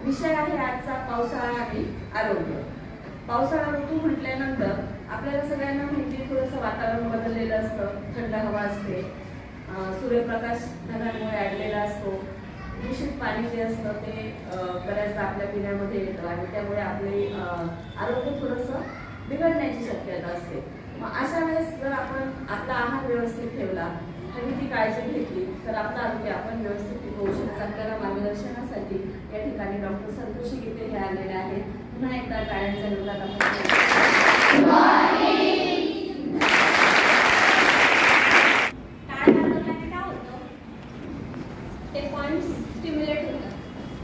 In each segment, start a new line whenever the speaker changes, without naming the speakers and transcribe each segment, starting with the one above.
विषय आहे आजचा पावसाळा आणि आरोग्य. पावसाळा ऋतू म्हटल्यानंतर आपल्याला सगळ्यांना माहिती थोडंसं वातावरण बदललेलं असतं, थंड हवा असते, सूर्यप्रकाश ढगांमुळे अडलेला असतो, दूषित पाणी जे असतं ते बऱ्याचदा आपल्या पिण्यामध्ये येतं आणि त्यामुळे आपले आरोग्य थोडंसं बिघडण्याची शक्यता असते. मग अशा वेळेस जर आपण आपला आहार व्यवस्थित ठेवला, ती काळजी घेतली तर आपलं आरोग्य आपण व्यवस्थित टिकवू शकतो. आपल्याला मार्गदर्शनासाठी या ठिकाणी डॉक्टर संतोषी गीते हे आलेले आहेत. पुन्हा एकदा टाळ्यांच्या निवडात
ते पॉइंट स्टिम्युलेट होतात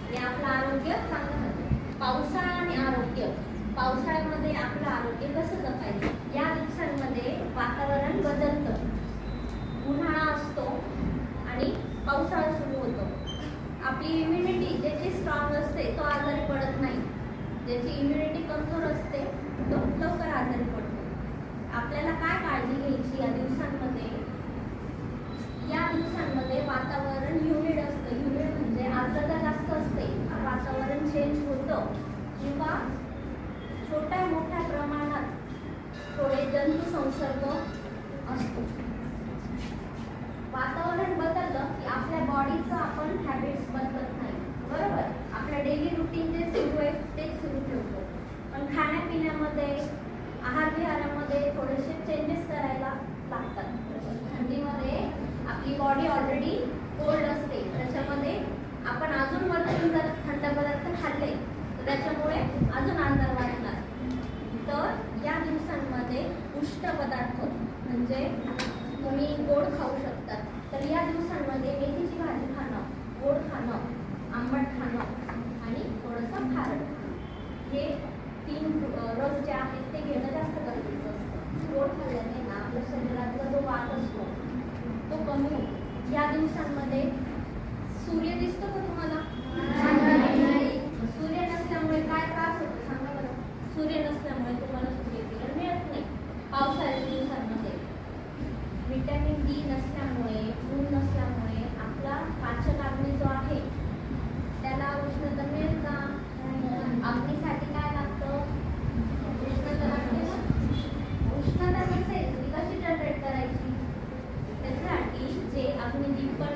आणि आपलं आरोग्य चांगलं होतं. पावसाळा आणि आरोग्य. पावसाळ्यामध्ये आपलं आरोग्य कसं जपायचं? या दिवसांमध्ये वातावरण बदलतं, उन्हाळा असतो आणि पावसाळा सुरू होतो. आपली इम्युनिटी ज्याची स्ट्रॉंग असते तो आजारी पडत नाही, ज्याची इम्युनिटी कमजोर असते तो लवकर आजारी पडतो. आपल्याला काय काळजी घ्यायची या दिवसांमध्ये? या दिवसांमध्ये वातावरण ह्युमिड असतं. ह्युमिड म्हणजे आर्द्रता जास्त असते, वातावरण चेंज होतं किंवा छोट्या मोठ्या प्रमाणात थोडे जंतू संसर्ग असतो. वातावरण बदललं की आपल्या बॉडीचं आपण हॅबिट्स बदलत नाही, बरोबर? आपल्या डेली रुटीन जे सुरू आहे तेच सुरू ठेवतो, पण खाण्यापिण्यामध्ये, आहार विहारामध्ये थोडेसे चेंजेस करायला लागतात. थंडीमध्ये आपली बॉडी ऑलरेडी कोल्ड असते, त्याच्यामध्ये आपण अजून वरतून जर थंड पदार्थ खाल्ले तर त्याच्यामुळे अजून आजार वाढणार. तर या दिवसांमध्ये उष्ण पदार्थ म्हणजे तुम्ही गोड खाऊ शकतात. तर या दिवसांमध्ये मेथीची भाजी खाणं, गोड खाणं, आंबट खाणं आणि थोडंसं खारट, हे 3 रस जे आहेत ते घेणं जास्त गरजेचं असतं. गोड खाल्ल्याने ना आपल्या शरीरातला जो वात असतो तो कमी होतो. या दिवसांमध्ये सूर्य दिसतो का तुम्हाला? सूर्य नसल्यामुळे काय त्रास होतो सांगा बरं? सूर्य नसल्यामुळे तुम्हाला सूर्यकिरण मिळत नाही. पावसाळ्याच्या दिवसांमध्ये व्हिटॅमिन डी नसल्यामुळे, ऊन नसल्यामुळे आपला पाचनाग्नी जो आहे त्याला उष्णता मिळेल का? अग्नीसाठी काय लागतं? उष्णता लागते ना. उष्णता नसेल ती कशी जनरेट करायची? त्याच्यासाठी जे अग्निदीपन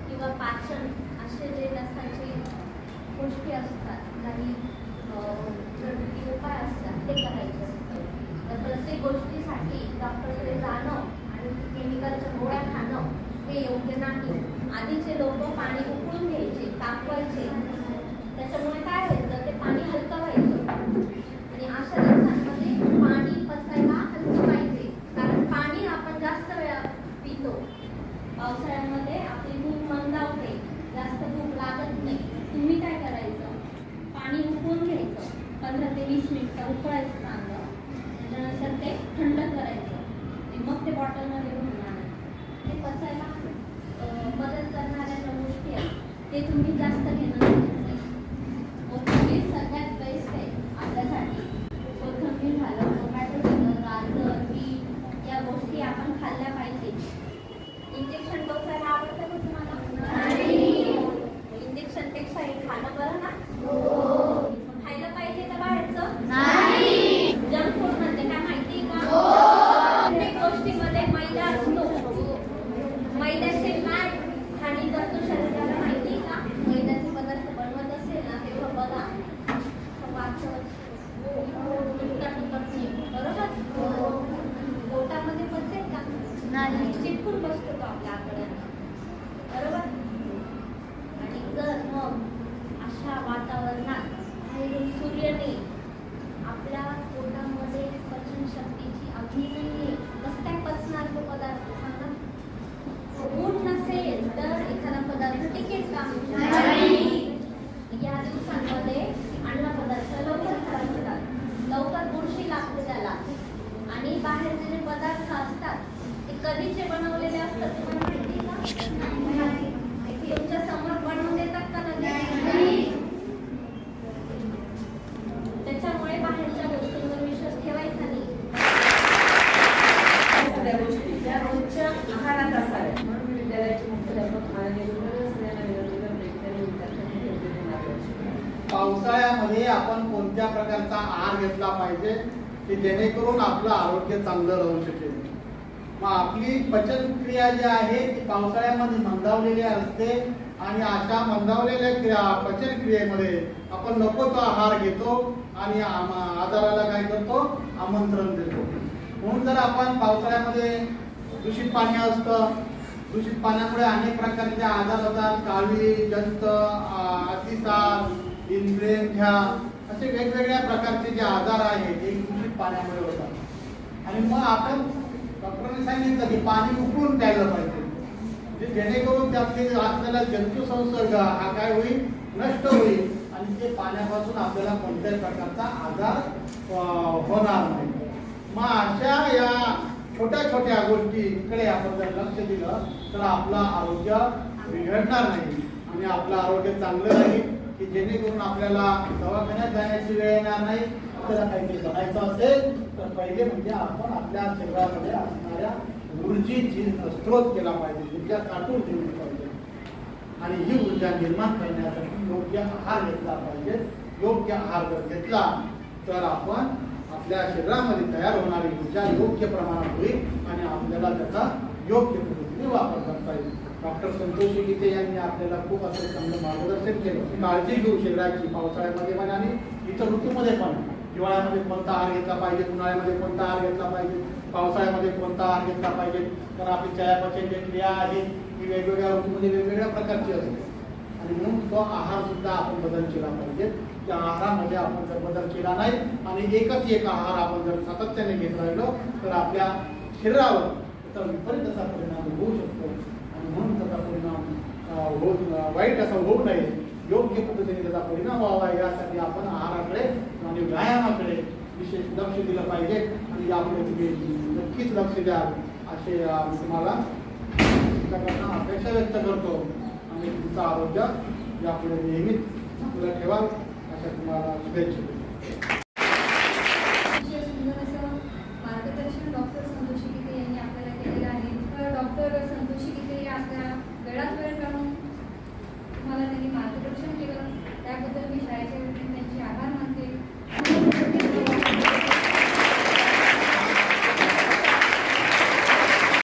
किंवा पाचन असे जे नसाचे गोष्टी असतात, काही घरगुती उपाय असतात ते करायचे असतात. तर प्रत्येक गोष्टीसाठी डॉक्टरकडे जाणं आणि केमिकलच्या गोळ्या खाणं हे योग्य नाही. आधीचे लोक पाणी उकळून घ्यायचे, तापवायचे, त्याच्यामुळे काय व्हायचं? ते पाणी हलकं व्हायचं. आणि अशा दिवसांमध्ये पाणी पचायला हलकं पाहिजे, कारण पाणी आपण जास्त वेळा पितो. पावसाळ्यामध्ये आपली भूक मंदावते, जास्त भूक लागत नाही. तुम्ही काय करायचं? पाणी उकळून घ्यायचं, 15 ते 20 मिनिटं उकळायचं चांगलं, त्याच्यानंतर ते थंड करायचं आणि मग ते बॉटलमध्ये भरून आणायचं. ते पचायला मदत करणाऱ्या ज्या गोष्टी आहेत ते तुम्ही जास्त घेणं गरजेचं आहे. कोथिंबीर सगळ्यात बेस्ट आहे आपल्यासाठी. कोथिंबीर झालं, टोमॅटो झालं, गाजर, बीट या गोष्टी आपण खाल्ल्या पाहिजे. इंजेक्शन टोचायला आवडतं का तुम्हाला? इंजेक्शनपेक्षा हे खाणं बरं ना? खायला पाहिजे का बाहेरचं? नाही. जंक फूड म्हणजे काय माहिती का? प्रत्येक गोष्टीमध्ये मैदा असतो. मैद्याचे काय हानी करतो शरीराला माहिती का? मैद्याचे पदार्थ बनवत असेल ना तेव्हा बघा बरोबर पोटामध्ये पचेल का? नाही. चिटकून बसतो तो आपल्या आकड्यात, बरोबर? आणि जर मग अशा वातावरणात बाहेरून सूर्याने आपल्या पोटामध्ये पचन शक्तीची अग्नी नाहीये, कसं काय पचणार तो पदार्थ सांगा? ऊन नसेल तर एखादा पदार्थ टिकेल का? नाही. या दिवसांमध्ये अन्न पदार्थ लवकर खराब होतात, लवकर बुरशी लागते त्याला. आणि बाहेरचे जे पदार्थ असतात ते कधीचे बनवलेले असतात तुम्हाला माहिती का? तुमच्या समोर बनवून देतात का? नाही. त्याच्यामुळे बाहेरच्या गोष्टींवर विश्वास ठेवायचा नाही.
सगळ्या गोष्टी त्या रोजच्या आहारात असाव्यात. म्हणून विद्यालयाचे मुख्याध्यापक माननीय
पावसाळ्यामध्ये आपण कोणत्या प्रकारचा आहार घेतला पाहिजे की जेणेकरून आपलं आरोग्य चांगलं राहू शकेल. मग आपली पचनक्रिया जी आहे ती पावसाळ्यामध्ये मंदावलेली असते आणि अशा मंदावलेल्या पचनक्रियेमध्ये आपण नको तो आहार घेतो आणि आजाराला काय करतो, आमंत्रण देतो. म्हणून जर आपण पावसाळ्यामध्ये दूषित पाणी असतं, दूषित पाण्यामुळे अनेक प्रकारचे आजार होतात, काळी, जंत, अतिसार, इन्फ्लुएन्झा असे वेगवेगळ्या प्रकारचे जे आजार आहेत ते दूषित पाण्यामुळे होतात. आणि मग आपण डॉक्टरांनी सांगितलं की पाणी उकळून प्यायला पाहिजे, जेणेकरून त्यातले असलेला जंतू संसर्ग हा काय होईल, नष्ट होईल आणि ते पाण्यापासून आपल्याला कोणत्याही प्रकारचा आजार होणार नाही. मग अशा या छोट्या छोट्या गोष्टीकडे आपण जर लक्ष दिलं तर आपलं आरोग्य बिघडणार नाही आणि आपलं आरोग्य चांगलं राहील की जेणेकरून आपल्याला दवाखान्यात जाण्याची वेळ येणार नाही. आपल्याला काहीतरी बनायचं असेल तर पहिले म्हणजे आपण आपल्या शरीरामध्ये असणाऱ्या ऊर्जेची स्त्रोत केला पाहिजे, ऊर्जा साठवून ठेवली पाहिजे आणि ही ऊर्जा निर्माण करण्यासाठी योग्य आहार घेतला पाहिजे. योग्य आहार जर घेतला तर आपण आपल्या शरीरामध्ये तयार होणारी ऊर्जा योग्य प्रमाणात होईल आणि आपल्याला त्याचा योग्य पद्धतीने वापर करता येईल. डॉक्टर संतोष गीते यांनी आपल्याला खूप असं चांगलं मार्गदर्शन केलं. काळजी घेऊ शरीराची पावसाळ्यामध्ये पण आणि इतर ऋतूमध्ये पण. हिवाळ्यामध्ये कोणता आहार घेतला पाहिजे, उन्हाळ्यामध्ये कोणता आहार घेतला पाहिजे, पावसाळ्यामध्ये कोणता आहार घेतला पाहिजे. तर आपली चयापचय क्रिया आहे ही वेगवेगळ्या ऋतूमध्ये वेगवेगळ्या प्रकारची असते आणि म्हणून तो आहार सुद्धा आपण बदल केला पाहिजे. त्या आहारामध्ये आपण जर बदल केला नाही आणि एकच एक आहार आपण जर सातत्याने घेत राहिलो तर आपल्या शरीरावर त्याचा विपरीत असा परिणाम होऊ शकतो आणि म्हणून त्याचा परिणाम वाईट असा होऊ नये, योग्य पद्धतीने त्याचा परिणाम व्हावा यासाठी आपण आहाराकडे आणि व्यायामाकडे विशेष लक्ष दिलं पाहिजे आणि यापुढे तुम्ही नक्कीच लक्ष द्या असे तुम्हाला अपेक्षा व्यक्त करतो आणि तुमचं आरोग्य यापुढे नेहमीच तुला ठेवा अशा तुम्हाला शुभेच्छा.